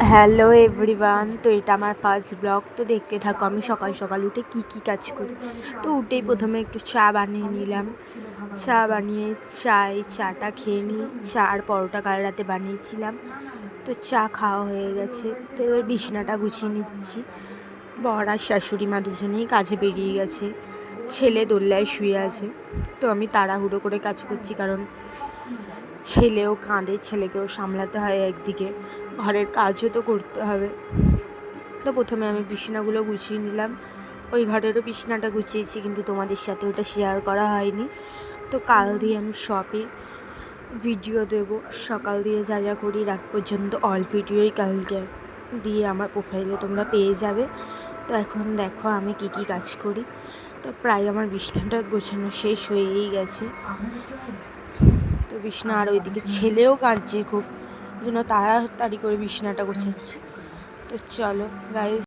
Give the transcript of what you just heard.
Hello everyone, তো এটা আমার ফার্স্ট ব্লগ। তো দেখতে থাকো আমি সকাল সকাল উঠে কি কাজ করি। তো উঠেই প্রথমে একটু চা বানিয়ে নিলাম। চা বানিয়ে চাটা খেয়ে নিই। চা আর পরোটা কাল রাতে বানিয়েছিলাম, তো চা খাওয়া হয়ে গেছে। তো এবার বিছানাটা গুছিয়ে নিচ্ছি। বর আর শাশুড়ি মা দুজনেই কাজে বেরিয়ে গেছে, ছেলে দোল্লায় শুয়ে আছে। তো আমি তাড়াহুড়ো করে কাজ করছি, কারণ ছেলেও কাঁদে, ছেলেকেও সামলাতে হয়, একদিকে ঘরের কাজও তো করতে হবে। তো প্রথমে আমি বিছানাগুলো গুছিয়ে নিলাম। ওই ঘরেরও বিছানাটা গুছিয়েছি, কিন্তু তোমাদের সাথে ওটা শেয়ার করা হয়নি। তো কাল দিয়ে আমি শপে ভিডিও দেব। সকাল দিয়ে যা যা করি রাত পর্যন্ত অল ভিডিওই কালকে দিয়ে আমার প্রোফাইলে তোমরা পেয়ে যাবে। তো এখন দেখো আমি কি কাজ করি। তো প্রায় আমার বিছানাটা গোছানো শেষ হয়েই গেছে। তো বিছানা, আর ওইদিকে ছেলেও কাঁদছে খুব, জন্য তাড়াতাড়ি করে বিছানাটা গোছাচ্ছি। তো চলো গাইস।